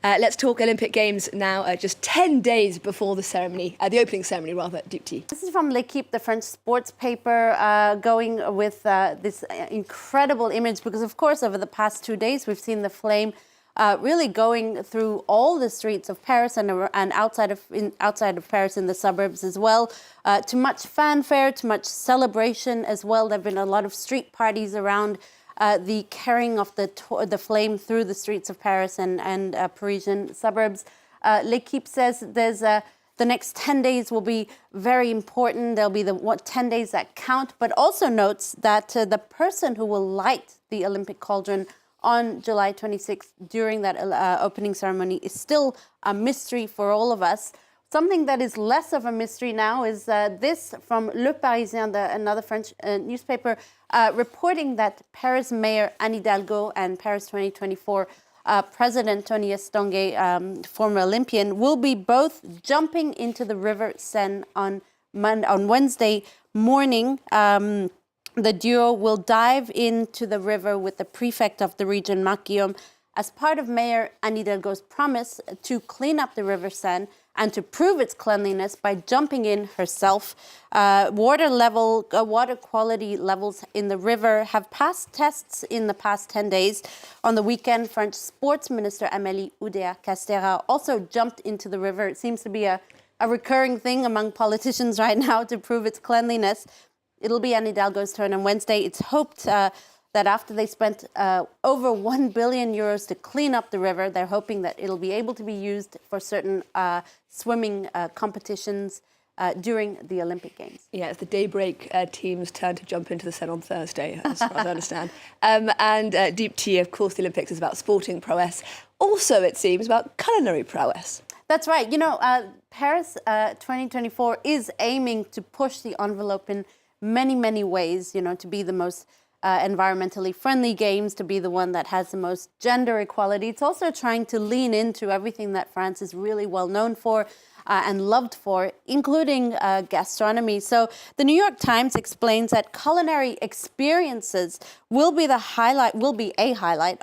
Let's talk Olympic Games now, just 10 days before the ceremony, the opening ceremony rather, Dupti. This is from L'Equipe, the French sports paper, going with this incredible image because, of course, over the past 2 days, we've seen the flame really going through all the streets of Paris and outside of Paris in the suburbs as well. To much fanfare, to much celebration as well. There have been a lot of street parties around the carrying of the flame through the streets of Paris and Parisian suburbs. L'Equipe says the next 10 days will be very important. There'll be the 10 days that count, but also notes that the person who will light the Olympic cauldron on July 26th during that opening ceremony is still a mystery for all of us. Something that is less of a mystery now is this from Up Parisian, another French newspaper, reporting that Paris Mayor Anne Hidalgo and Paris 2024 President Tony Estanguet, former Olympian, will be both jumping into the river Seine on Wednesday morning. The duo will dive into the river with the prefect of the region, Marc Guillaume, as part of Mayor Anne Hidalgo's promise to clean up the river Seine and to prove its cleanliness by jumping in herself. Water quality levels in the river have passed tests in the past 10 days. On the weekend, French Sports Minister Amélie Oudéa-Castéra also jumped into the river. It seems to be a recurring thing among politicians right now to prove its cleanliness. It'll be Anne Hidalgo's turn on Wednesday. It's hoped that after they spent over 1 billion euros to clean up the river, they're hoping that it'll be able to be used for certain swimming competitions during the Olympic Games. Yeah, it's the daybreak team's turn to jump into the Seine on Thursday, as far as I understand. And Dupti, of course, the Olympics is about sporting prowess. Also, it seems, about culinary prowess. That's right. You know, Paris 2024 is aiming to push the envelope in many ways, you know, to be the most environmentally friendly games, to be the one that has the most gender equality. It's also trying to lean into everything that France is really well known for and loved for, including gastronomy. So the New York Times explains that culinary experiences will be a highlight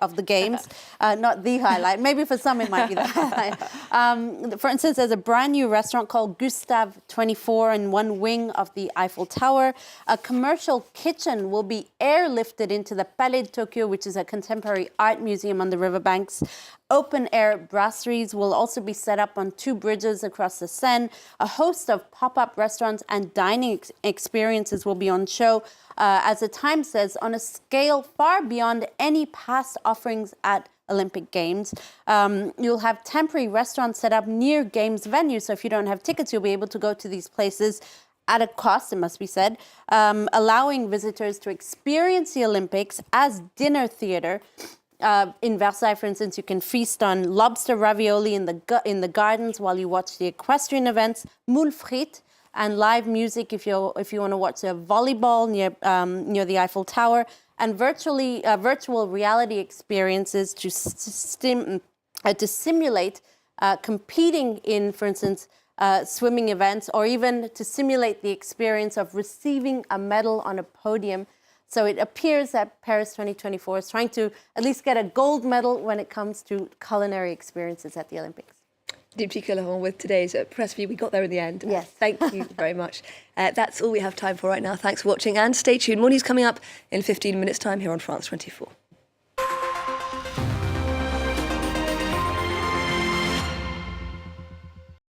of the games, not the highlight. Maybe for some it might be the highlight. For instance, there's a brand new restaurant called Gustave 24 in one wing of the Eiffel Tower. A commercial kitchen will be airlifted into the Palais de Tokyo, which is a contemporary art museum on the riverbanks. Open-air brasseries will also be set up on 2 bridges across the Seine. A host of pop-up restaurants and dining experiences will be on show, as the Times says, on a scale far beyond any past offerings at Olympic Games. You'll have temporary restaurants set up near Games venues, so if you don't have tickets, you'll be able to go to these places at a cost, it must be said, allowing visitors to experience the Olympics as dinner theater. In Versailles, for instance, you can feast on lobster ravioli in the gardens while you watch the equestrian events, moules frites, and live music if you want to watch a volleyball near the Eiffel Tower, and virtual reality experiences to simulate competing in, for instance, swimming events, or even to simulate the experience of receiving a medal on a podium. So it appears that Paris 2024 is trying to at least get a gold medal when it comes to culinary experiences at the Olympics. Dupti Collaron with today's press view. We got there in the end. Yes. Thank you very much. That's all we have time for right now. Thanks for watching and stay tuned. More news coming up in 15 minutes' time here on France 24.